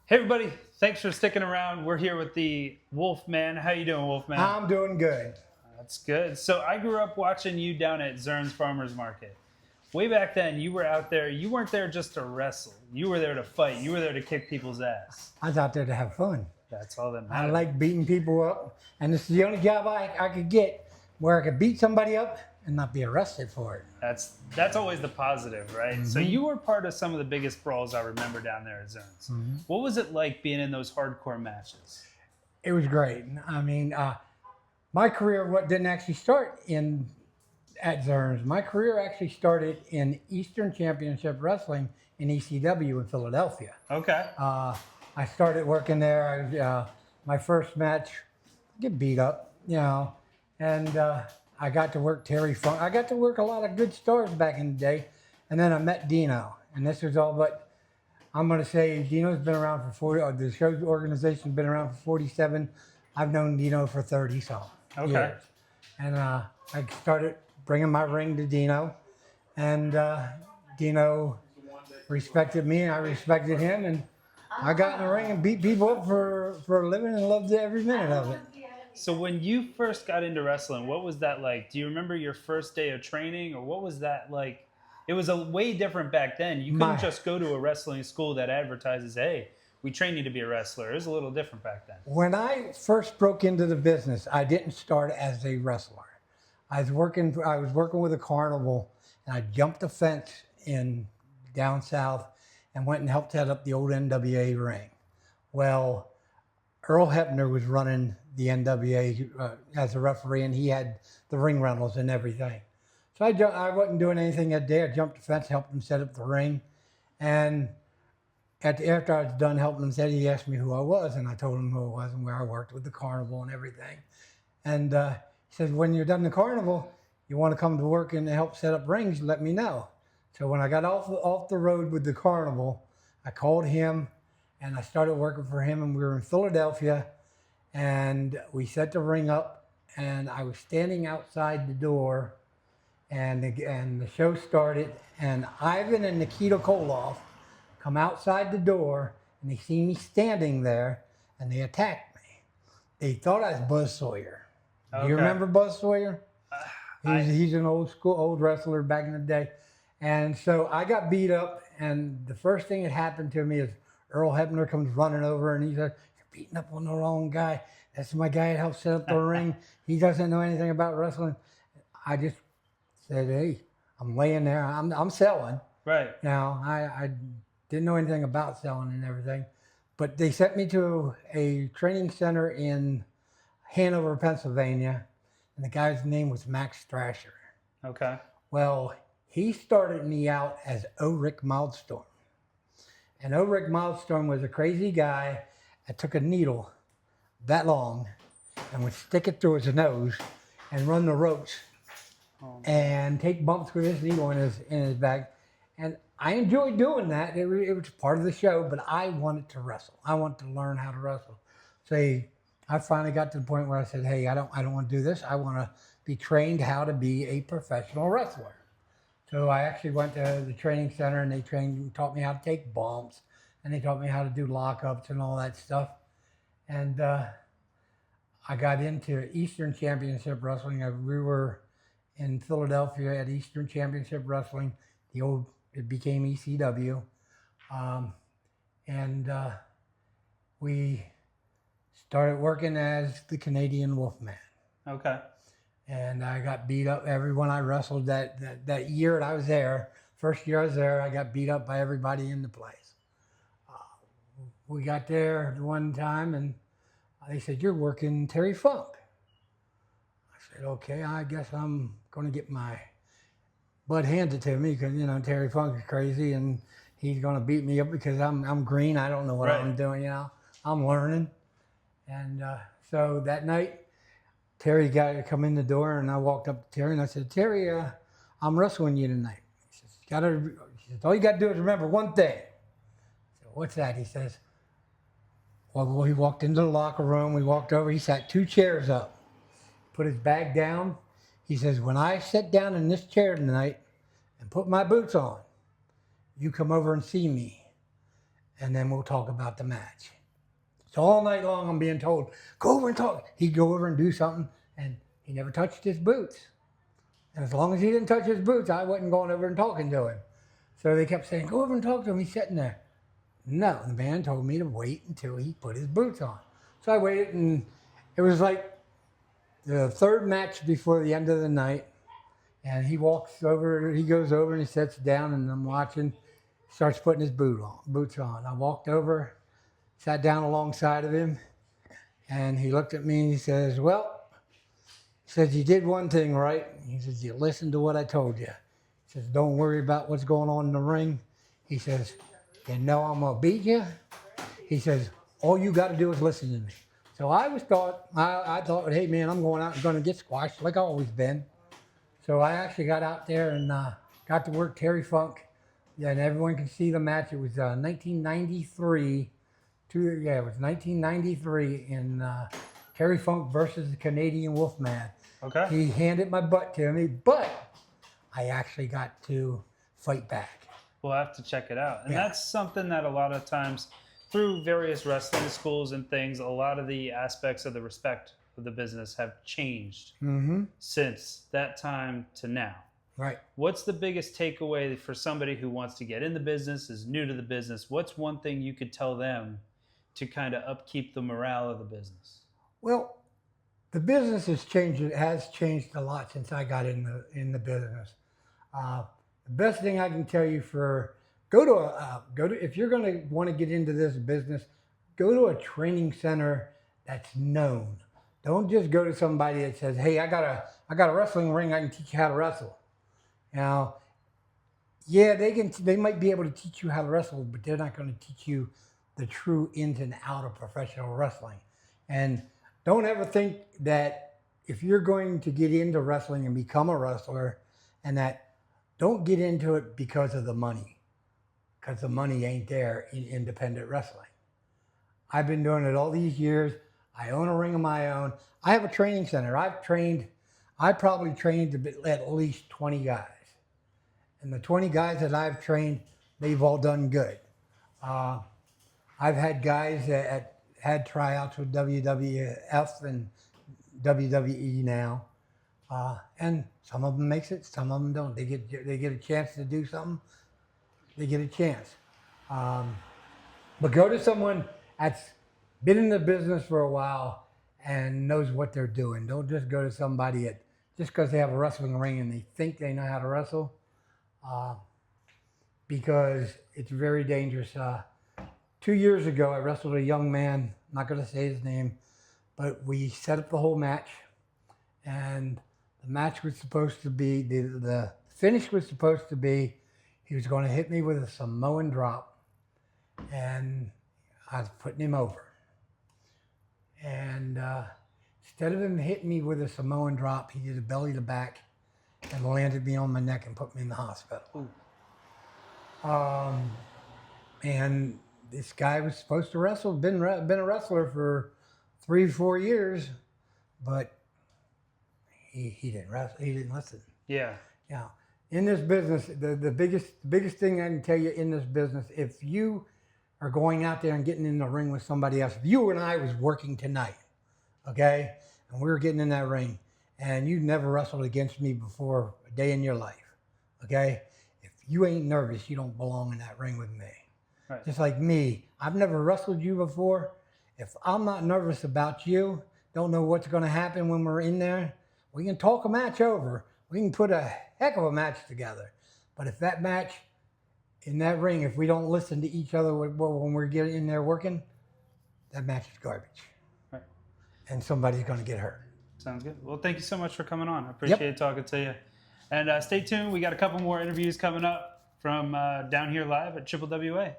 Hey everybody, thanks for sticking around. We're here with the Wolfman. How you doing, Wolfman? I'm doing good. That's good. So I grew up watching you down at Zern's Farmers Market. Way back then, you were out there. You weren't there just to wrestle. You were there to fight. You were there to kick people's ass. I was out there to have fun. That's all that I mattered. like beating people up, and this is the only job I could get where I could beat somebody up and not be arrested for it. That's always the positive, right? So you were part of some of the biggest brawls I remember down there at Zern's. What was it like being in those hardcore matches? It was great. I mean, my career didn't actually start in at Zern's. My career actually started in Eastern Championship Wrestling in ECW in Philadelphia. Okay. I started working there. My first match, get beat up, and I got to work Terry Funk. I got to work a lot of good stars back in the day, and then I met Dino, and this was all. But I'm going to say Dino's been around for 40. The show's organization's been around for 47. I've known Dino for 30 some years, and I started bringing my ring to Dino, and Dino respected me, and I respected him, and I got in the ring and beat people up for a living and loved every minute of it. So when you first got into wrestling, what was that like? Do you remember your first day of training, or what was that like? It was a way different back then. You couldn't just go to a wrestling school that advertises, "Hey, we train you to be a wrestler." It was a little different back then. When I first broke into the business, I didn't start as a wrestler. I was working with a carnival, and I jumped a fence in down south and went and helped set up the old NWA ring. Well, Earl Hebner was running the NWA as a referee, and he had the ring rentals and everything. So I wasn't doing anything that day. I jumped the fence, helped him set up the ring, and after I was done helping him set, he asked me who I was, and I told him who I was and where I worked with the carnival and everything. And he said, when you're done the carnival, you want to come to work and help set up rings, let me know. So when I got off the road with the carnival, I called him, and I started working for him, and we were in Philadelphia, and we set the ring up, and I was standing outside the door, and the show started, and Ivan and Nikita Koloff come outside the door, and they see me standing there, and they attacked me. They thought I was Buzz Sawyer. Do you remember Buzz Sawyer? He's an old wrestler back in the day. And so I got beat up, and the first thing that happened to me is Earl Hebner comes running over, and he said, "You're beating up on the wrong guy. That's my guy that helped set up the ring. He doesn't know anything about wrestling." I just said, "Hey, I'm laying there. I'm selling." Right. Now, I didn't know anything about selling and everything, but they sent me to a training center in Hanover, Pennsylvania, and the guy's name was Max Thrasher. Okay. Well, he started me out as O-Rick Mildstorm. And O-Rick Mildstorm was a crazy guy that took a needle that long and would stick it through his nose and run the ropes and take bumps with his needle in his back. And I enjoyed doing that. It was part of the show, but I wanted to wrestle. I wanted to learn how to wrestle. So I finally got to the point where I said, "Hey, I don't want to do this. I want to be trained how to be a professional wrestler." So I actually went to the training center, and they taught me how to take bumps, and they taught me how to do lockups and all that stuff. And I got into Eastern Championship Wrestling. We were in Philadelphia at Eastern Championship Wrestling. It became ECW, and we started working as the Canadian Wolfman. Okay. And I got beat up. Everyone I wrestled that year that I was there, first year I was there, I got beat up by everybody in the place. We got there one time, and they said, "You're working Terry Funk." I said, "Okay, I guess I'm going to get my butt handed to me because, Terry Funk is crazy, and he's going to beat me up because I'm green. I don't know what I'm doing, I'm learning." And so that night, Terry got to come in the door, and I walked up to Terry, and I said, "Terry, I'm wrestling you tonight." He says, "All you got to do is remember one thing." I said, "What's that?" He says, well, he walked into the locker room. We walked over. He sat 2 chairs up, put his bag down. He says, "When I sit down in this chair tonight and put my boots on, you come over and see me. and then we'll talk about the match. So all night long, I'm being told, go over and talk. He'd go over and do something, and he never touched his boots. And as long as he didn't touch his boots, I wasn't going over and talking to him. So they kept saying, go over and talk to him. He's sitting there. No, the man told me to wait until he put his boots on. So I waited, and it was like the third match before the end of the night. And he goes over and he sits down, and I'm watching. He starts putting his boots on. I walked over, sat down alongside of him, and he looked at me and he says, well, he says, you did one thing right. He says, you listened to what I told you. He says, don't worry about what's going on in the ring. He says, you know I'm going to beat you. He says, all you got to do is listen to me. So I thought, hey, man, I'm going out and going to get squashed like I've always been. So I actually got out there and got to work Terry Funk. Yeah, and everyone can see the match. It was 1993. It was 1993 in Terry Funk versus the Canadian Wolfman. Okay. He handed my butt to me, but I actually got to fight back. We'll have to check it out. And Yeah. that's something that a lot of times through various wrestling schools and things, a lot of the aspects of the respect of the business have changed since that time to now. Right. What's the biggest takeaway for somebody who wants to get in the business, is new to the business? What's one thing you could tell them to kind of upkeep the morale of the business? Well, the business has changed. It has changed a lot since I got in the business. The best thing I can tell you if you're going to want to get into this business, go to a training center that's known. Don't just go to somebody that says, "Hey, I got a wrestling ring. I can teach you how to wrestle." Now, yeah, they might be able to teach you how to wrestle, but they're not going to teach you the true ins and out of professional wrestling. And don't ever think that if you're going to get into wrestling and become a wrestler, and that don't get into it because of the money, because the money ain't there in independent wrestling. I've been doing it all these years. I own a ring of my own. I have a training center. I probably trained at least 20 guys. And the 20 guys that I've trained, they've all done good. I've had guys that had tryouts with WWF and WWE now. And some of them makes it, some of them don't. They get a chance to do something, they get a chance. But go to someone that's been in the business for a while and knows what they're doing. Don't just go to somebody that, just because they have a wrestling ring and they think they know how to wrestle, because it's very dangerous. 2 years ago, I wrestled a young man, I'm not going to say his name, but we set up the whole match, and the match was supposed to be, the finish was supposed to be, he was going to hit me with a Samoan drop, and I was putting him over. And instead of him hitting me with a Samoan drop, he did a belly to back and landed me on my neck and put me in the hospital. And this guy was supposed to wrestle, been a wrestler for 3-4 years, but he didn't wrestle. He didn't listen. Yeah. Yeah. In this business, the biggest thing I can tell you in this business, if you are going out there and getting in the ring with somebody else, if you and I was working tonight, okay, and we were getting in that ring, and you never wrestled against me before a day in your life, okay, if you ain't nervous, you don't belong in that ring with me. Right. Just like me, I've never wrestled you before. If I'm not nervous about you, don't know what's going to happen when we're in there, we can talk a match over. We can put a heck of a match together. But if that match in that ring, if we don't listen to each other when we're getting in there working, that match is garbage. Right. And somebody's going to get hurt. Sounds good. Well, thank you so much for coming on. I appreciate talking to you. And stay tuned. We got a couple more interviews coming up from down here live at Triple WA.